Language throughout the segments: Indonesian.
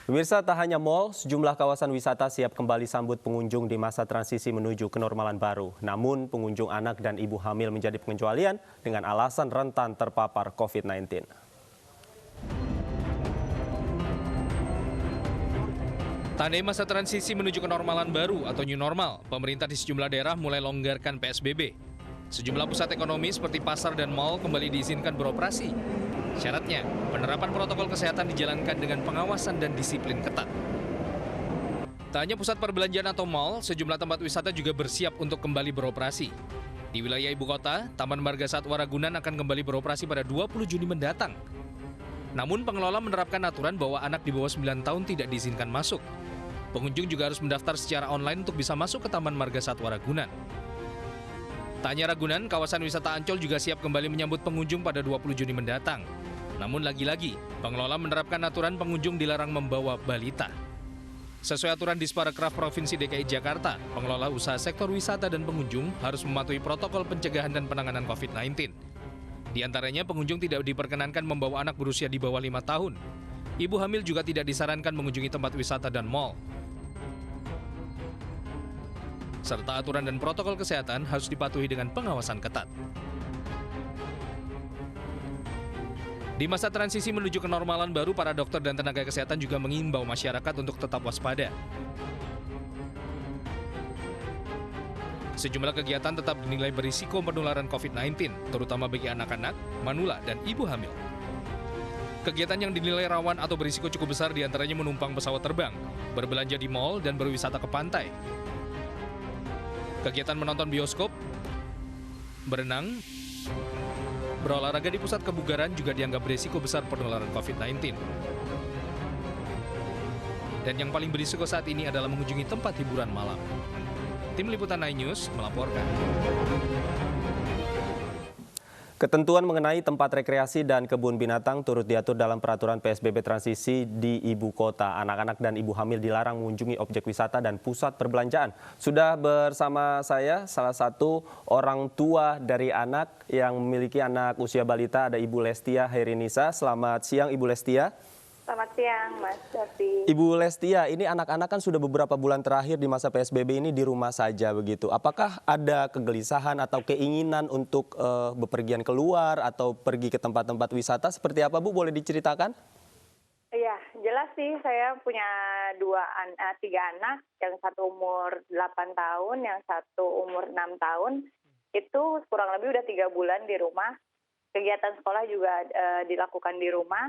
Pemirsa, tak hanya mal, sejumlah kawasan wisata siap kembali sambut pengunjung di masa transisi menuju kenormalan baru. Namun, pengunjung anak dan ibu hamil menjadi pengecualian dengan alasan rentan terpapar COVID-19. Tandai masa transisi menuju kenormalan baru atau new normal, pemerintah di sejumlah daerah mulai longgarkan PSBB. Sejumlah pusat ekonomi seperti pasar dan mal kembali diizinkan beroperasi. Syaratnya, penerapan protokol kesehatan dijalankan dengan pengawasan dan disiplin ketat. Tak hanya pusat perbelanjaan atau mal, sejumlah tempat wisata juga bersiap untuk kembali beroperasi. Di wilayah ibu kota, Taman Marga Satwa Ragunan akan kembali beroperasi pada 20 Juni mendatang. Namun pengelola menerapkan aturan bahwa anak di bawah 9 tahun tidak diizinkan masuk. Pengunjung juga harus mendaftar secara online untuk bisa masuk ke Taman Marga Satwa Ragunan. Tak hanya Ragunan, kawasan wisata Ancol juga siap kembali menyambut pengunjung pada 20 Juni mendatang. Namun lagi-lagi, pengelola menerapkan aturan pengunjung dilarang membawa balita. Sesuai aturan Disparekraf Provinsi DKI Jakarta, pengelola usaha sektor wisata dan pengunjung harus mematuhi protokol pencegahan dan penanganan COVID-19. Di antaranya, pengunjung tidak diperkenankan membawa anak berusia di bawah 5 tahun. Ibu hamil juga tidak disarankan mengunjungi tempat wisata dan mal. Serta aturan dan protokol kesehatan harus dipatuhi dengan pengawasan ketat. Di masa transisi menuju kenormalan baru, para dokter dan tenaga kesehatan juga mengimbau masyarakat untuk tetap waspada. Sejumlah kegiatan tetap dinilai berisiko penularan COVID-19, terutama bagi anak-anak, manula, dan ibu hamil. Kegiatan yang dinilai rawan atau berisiko cukup besar diantaranya menumpang pesawat terbang, berbelanja di mal, dan berwisata ke pantai. Kegiatan menonton bioskop, berenang, berolahraga di pusat kebugaran juga dianggap berisiko besar penularan COVID-19. Dan yang paling berisiko saat ini adalah mengunjungi tempat hiburan malam. Tim Liputan 9 News melaporkan. Ketentuan mengenai tempat rekreasi dan kebun binatang turut diatur dalam peraturan PSBB transisi di ibu kota. Anak-anak dan ibu hamil dilarang mengunjungi objek wisata dan pusat perbelanjaan. Sudah bersama saya salah satu orang tua dari anak yang memiliki anak usia balita, ada Ibu Lestia Hairinisa. Selamat siang Ibu Lestia. Selamat siang, Mas Davi. Ibu Lestia, ini anak-anak kan sudah beberapa bulan terakhir di masa PSBB ini di rumah saja begitu. Apakah ada kegelisahan atau keinginan untuk bepergian keluar atau pergi ke tempat-tempat wisata? Seperti apa Bu, boleh diceritakan? Iya, jelas sih saya punya tiga anak, yang satu umur 8 tahun, yang satu umur 6 tahun. Itu kurang lebih udah 3 bulan di rumah. Kegiatan sekolah juga dilakukan di rumah.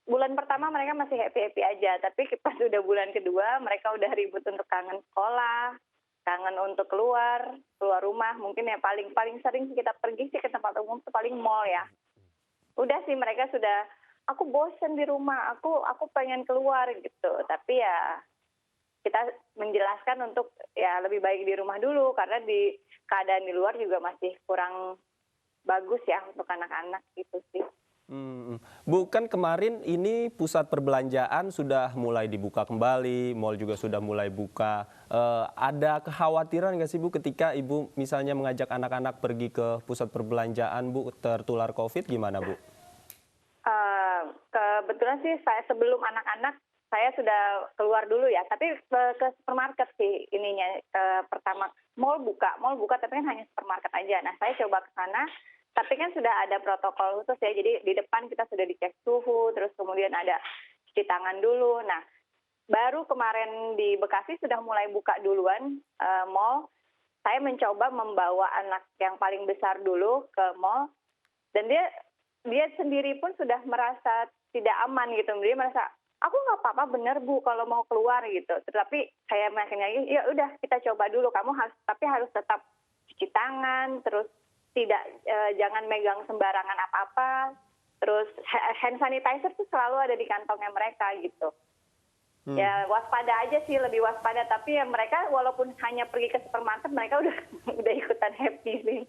Bulan pertama mereka masih happy-happy aja, tapi pas udah bulan kedua mereka udah ribut untuk kangen sekolah, kangen untuk keluar rumah. Mungkin ya paling sering kita pergi sih ke tempat umum itu paling mall ya. Udah sih mereka sudah, aku bosen di rumah, aku pengen keluar gitu. Tapi ya kita menjelaskan untuk ya lebih baik di rumah dulu, karena di keadaan di luar juga masih kurang bagus ya untuk anak-anak gitu sih. Bu, kan kemarin ini pusat perbelanjaan sudah mulai dibuka kembali, mal juga sudah mulai buka. Ada kekhawatiran nggak sih Bu ketika Ibu misalnya mengajak anak-anak pergi ke pusat perbelanjaan, Bu, tertular COVID, gimana Bu? Kebetulan sih saya sebelum anak-anak saya sudah keluar dulu ya, tapi ke supermarket sih ininya. Pertama mall buka tapi kan hanya supermarket aja. Nah saya coba ke sana. Tapi kan sudah ada protokol khusus ya, jadi di depan kita sudah dicek suhu, terus kemudian ada cuci tangan dulu. Nah, baru kemarin di Bekasi sudah mulai buka duluan mall. Saya mencoba membawa anak yang paling besar dulu ke mall, dan dia sendiri pun sudah merasa tidak aman gitu. Dia merasa, aku nggak apa-apa bener Bu kalau mau keluar gitu. Tetapi saya makin lagi, ya udah kita coba dulu, kamu harus tetap cuci tangan, terus jangan megang sembarangan apa-apa, terus hand sanitizer tuh selalu ada di kantongnya mereka gitu. Ya waspada aja sih, lebih waspada, tapi ya mereka walaupun hanya pergi ke supermarket mereka udah ikutan happy sih.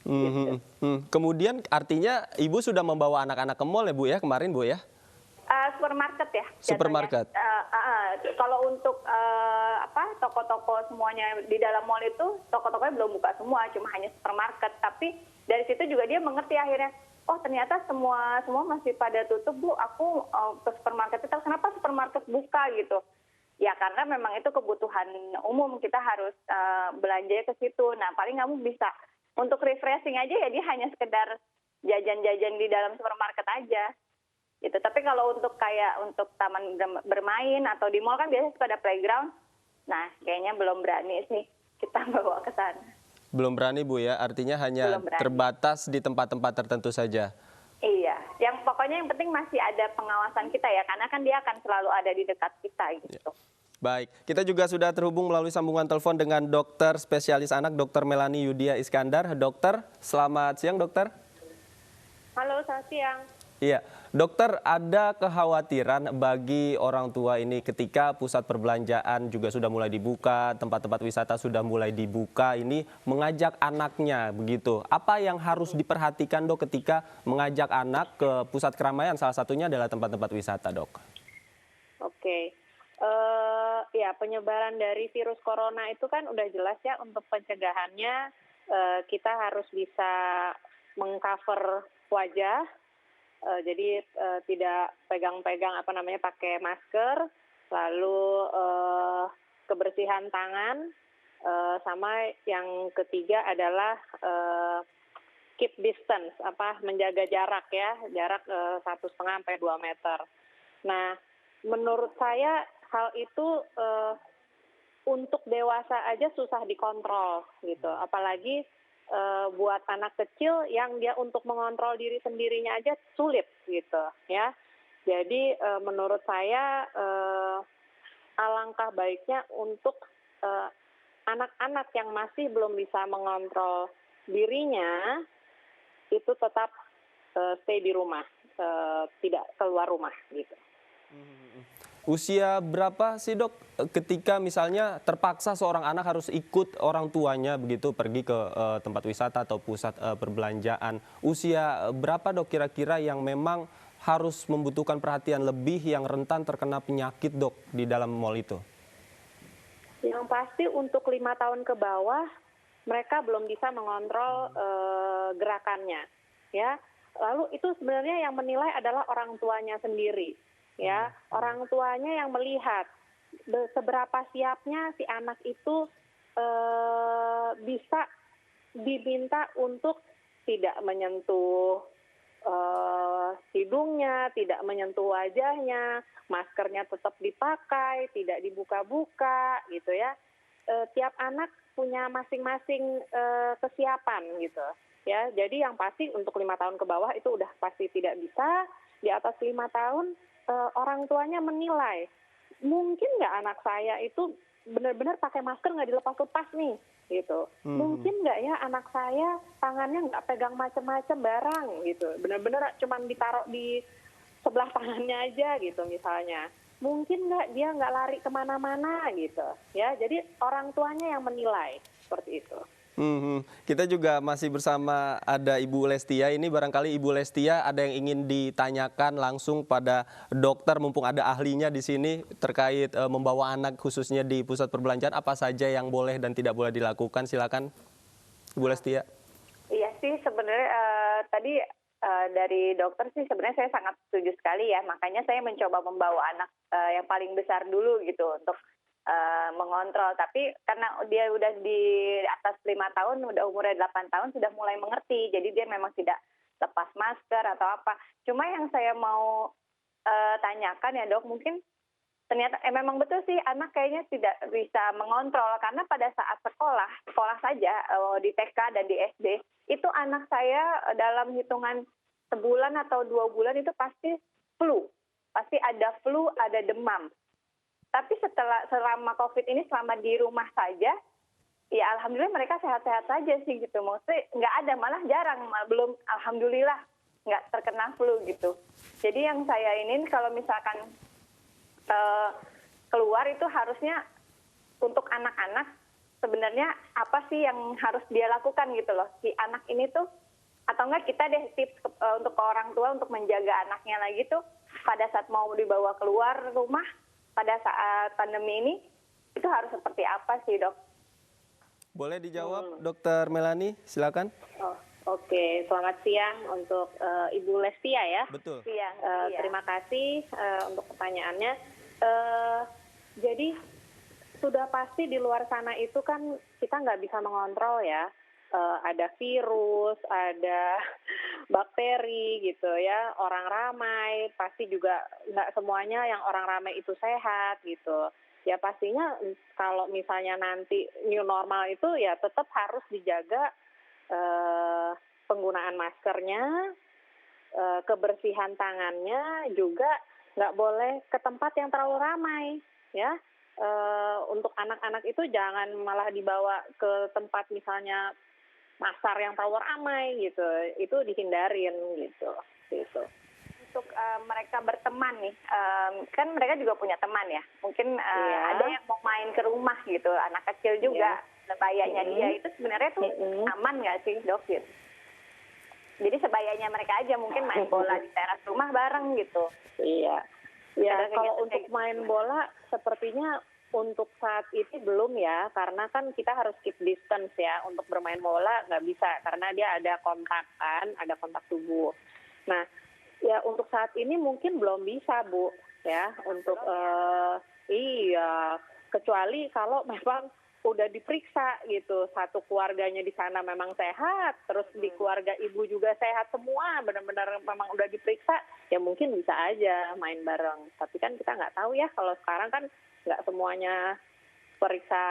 Gitu. Kemudian artinya Ibu sudah membawa anak-anak ke mall ya Bu ya kemarin Bu ya? Supermarket ya. Supermarket. Kalau untuk toko-toko semuanya di dalam mall itu, toko-tokonya belum buka semua, cuma hanya supermarket. Tapi dari situ juga dia mengerti akhirnya, oh ternyata semua masih pada tutup Bu, aku ke supermarket itu kenapa supermarket buka gitu. Ya karena memang itu kebutuhan umum, kita harus belanja ke situ. Nah paling kamu bisa untuk refreshing aja ya dia hanya sekedar jajan-jajan di dalam supermarket aja. Gitu. Tapi kalau untuk kayak untuk taman bermain atau di mall kan biasanya suka ada playground. Nah kayaknya belum berani sih kita bawa ke sana. Belum berani Bu ya, artinya hanya terbatas di tempat-tempat tertentu saja. Iya, yang pokoknya yang penting masih ada pengawasan kita ya, karena kan dia akan selalu ada di dekat kita gitu. Baik, kita juga sudah terhubung melalui sambungan telepon dengan dokter spesialis anak, Dr. Melanie Yudia Iskandar. Dokter, selamat siang dokter. Halo, selamat siang. Iya, dokter, ada kekhawatiran bagi orang tua ini ketika pusat perbelanjaan juga sudah mulai dibuka, tempat-tempat wisata sudah mulai dibuka, ini mengajak anaknya begitu. Apa yang harus diperhatikan dok ketika mengajak anak ke pusat keramaian, salah satunya adalah tempat-tempat wisata dok? Oke, ya penyebaran dari virus corona itu kan udah jelas ya, untuk pencegahannya kita harus bisa mengcover wajah. Jadi tidak pegang-pegang pakai masker, lalu kebersihan tangan, sama yang ketiga adalah keep distance, menjaga jarak ya, jarak 1,5 sampai 2 meter. Nah, menurut saya hal itu untuk dewasa aja susah dikontrol gitu, apalagi buat anak kecil yang dia untuk mengontrol diri sendirinya aja sulit gitu ya. Jadi menurut saya alangkah baiknya untuk anak-anak yang masih belum bisa mengontrol dirinya itu tetap stay di rumah, tidak keluar rumah gitu. Usia berapa sih dok ketika misalnya terpaksa seorang anak harus ikut orang tuanya begitu pergi ke tempat wisata atau pusat perbelanjaan? Usia berapa dok kira-kira yang memang harus membutuhkan perhatian lebih, yang rentan terkena penyakit dok di dalam mall itu? Yang pasti untuk 5 tahun ke bawah mereka belum bisa mengontrol gerakannya ya. Lalu itu sebenarnya yang menilai adalah orang tuanya sendiri. Ya, orang tuanya yang melihat seberapa siapnya si anak itu bisa diminta untuk tidak menyentuh hidungnya, tidak menyentuh wajahnya, maskernya tetap dipakai, tidak dibuka-buka gitu ya. Tiap anak punya masing-masing kesiapan gitu ya. Jadi yang pasti untuk 5 tahun ke bawah itu udah pasti tidak bisa. Di atas 5 tahun orang tuanya menilai, mungkin nggak anak saya itu benar-benar pakai masker nggak dilepas-lepas nih, gitu. Mungkin nggak ya anak saya tangannya nggak pegang macam-macam barang, gitu. Benar-benar cuma ditaruh di sebelah tangannya aja, gitu misalnya. Mungkin nggak dia nggak lari kemana-mana, gitu. Ya, jadi orang tuanya yang menilai seperti itu. Kita juga masih bersama ada Ibu Lestia. Ini barangkali Ibu Lestia ada yang ingin ditanyakan langsung pada dokter, mumpung ada ahlinya di sini terkait membawa anak khususnya di pusat perbelanjaan, apa saja yang boleh dan tidak boleh dilakukan. Silakan Ibu Lestia. Iya sih sebenarnya tadi dari dokter sih sebenarnya saya sangat setuju sekali ya. Makanya saya mencoba membawa anak yang paling besar dulu gitu untuk mengontrol, tapi karena dia udah di atas 5 tahun, udah umurnya 8 tahun, sudah mulai mengerti, jadi dia memang tidak lepas masker atau apa. Cuma yang saya mau tanyakan ya dok, mungkin ternyata memang betul sih anak kayaknya tidak bisa mengontrol, karena pada saat sekolah saja di TK dan di SD, itu anak saya dalam hitungan sebulan atau 2 bulan itu pasti flu, pasti ada flu, ada demam. Tapi selama COVID ini, selama di rumah saja, ya alhamdulillah mereka sehat-sehat saja sih gitu. Maksudnya nggak ada, malah jarang, belum alhamdulillah nggak terkena flu gitu. Jadi yang saya ingin kalau misalkan keluar itu harusnya untuk anak-anak sebenarnya apa sih yang harus dia lakukan gitu loh. Si anak ini tuh, atau enggak kita deh tips untuk ke orang tua untuk menjaga anaknya lagi tuh pada saat mau dibawa keluar rumah, pada saat pandemi ini, itu harus seperti apa sih dok? Boleh dijawab Dokter Melanie, silakan. Oke, selamat siang untuk Ibu Lestia ya. Betul. Siang. Iya. Terima kasih untuk pertanyaannya. Jadi sudah pasti di luar sana itu kan kita nggak bisa mengontrol ya. Ada virus, ada bakteri gitu ya. Orang ramai, pasti juga nggak semuanya yang orang ramai itu sehat gitu. Ya pastinya kalau misalnya nanti new normal itu ya tetap harus dijaga penggunaan maskernya, kebersihan tangannya, juga nggak boleh ke tempat yang terlalu ramai, ya. Untuk anak-anak itu jangan malah dibawa ke tempat misalnya pasar yang terlalu ramai gitu, itu dihindarin gitu. Untuk mereka berteman nih, kan mereka juga punya teman ya. Mungkin Iya. ada yang mau main ke rumah gitu, anak kecil juga. Sebayanya dia itu sebenarnya tuh aman nggak sih, Dok? Gitu. Jadi sebayanya mereka aja mungkin main bola di teras rumah bareng gitu. Iya. Ya, Ada kalau kegiatan untuk kayak main bola sepertinya untuk saat ini belum ya, karena kan kita harus keep distance ya. Untuk bermain bola nggak bisa, karena dia ada kontak kan, ada kontak tubuh. Nah, ya untuk saat ini mungkin belum bisa, Bu, ya, untuk iya, kecuali kalau memang udah diperiksa gitu, satu keluarganya di sana memang sehat, terus di keluarga ibu juga sehat semua, benar-benar memang udah diperiksa, ya mungkin bisa aja main bareng. Tapi kan kita nggak tahu ya, kalau sekarang kan nggak semuanya periksa,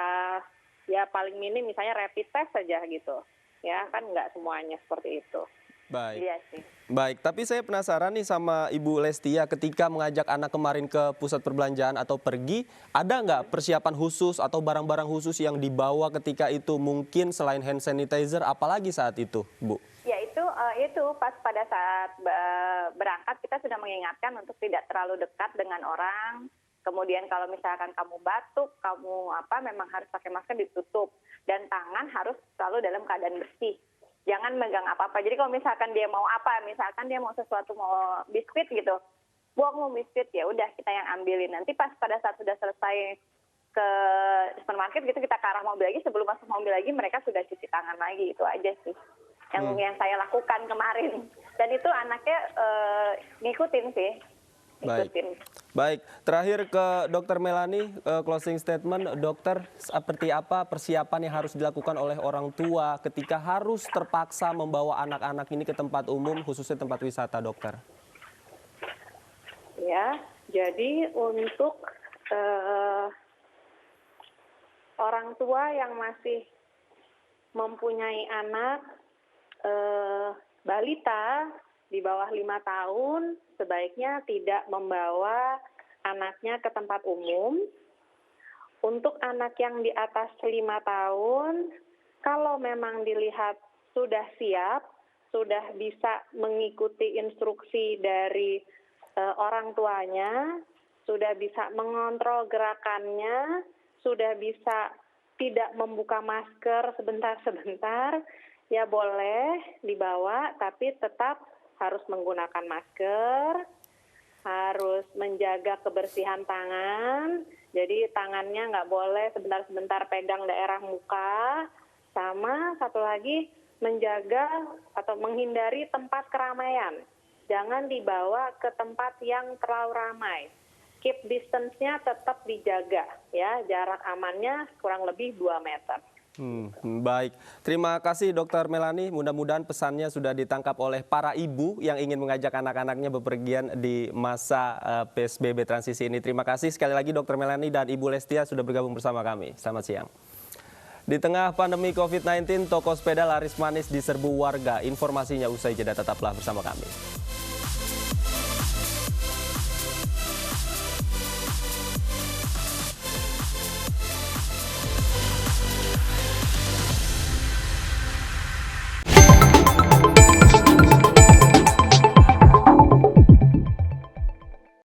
ya paling minim misalnya rapid test saja gitu, ya kan nggak semuanya seperti itu. Baik. Iya sih. Baik, tapi saya penasaran nih sama Ibu Lestia, ketika mengajak anak kemarin ke pusat perbelanjaan atau pergi, ada nggak persiapan khusus atau barang-barang khusus yang dibawa ketika itu, mungkin selain hand sanitizer, apalagi saat itu, Bu? Ya itu pas pada saat berangkat kita sudah mengingatkan untuk tidak terlalu dekat dengan orang. Kemudian kalau misalkan kamu batuk, kamu memang harus pakai masker ditutup, dan tangan harus selalu dalam keadaan bersih. Jangan megang apa-apa. Jadi kalau misalkan dia mau misalkan dia mau sesuatu, mau biskuit gitu, buang mau biskuit, ya udah kita yang ambilin. Nanti pas pada saat sudah selesai ke supermarket gitu, kita ke arah mobil lagi, sebelum masuk mobil lagi mereka sudah cuci tangan lagi. Itu aja sih yang saya lakukan kemarin. Dan itu anaknya ngikutin sih. Baik. Terakhir ke Dokter Melani, closing statement, Dokter, seperti apa persiapan yang harus dilakukan oleh orang tua ketika harus terpaksa membawa anak-anak ini ke tempat umum, khususnya tempat wisata, Dokter? Ya, jadi untuk orang tua yang masih mempunyai anak balita di bawah 5 tahun, sebaiknya tidak membawa anaknya ke tempat umum. Untuk anak yang di atas 5 tahun, kalau memang dilihat sudah siap, sudah bisa mengikuti instruksi dari orang tuanya, sudah bisa mengontrol gerakannya, sudah bisa tidak membuka masker sebentar-sebentar, ya boleh dibawa, tapi tetap harus menggunakan masker, harus menjaga kebersihan tangan, jadi tangannya nggak boleh sebentar-sebentar pegang daerah muka, sama satu lagi menjaga atau menghindari tempat keramaian. Jangan dibawa ke tempat yang terlalu ramai. Keep distance-nya tetap dijaga, ya, jarak amannya kurang lebih 2 meter. Baik, terima kasih Dokter Melani. Mudah-mudahan pesannya sudah ditangkap oleh para ibu yang ingin mengajak anak-anaknya bepergian di masa PSBB transisi ini. Terima kasih sekali lagi Dokter Melani dan Ibu Lestia sudah bergabung bersama kami. Selamat siang. Di tengah pandemi COVID-19, toko sepeda laris manis diserbu warga. Informasinya usai jeda, tetaplah bersama kami.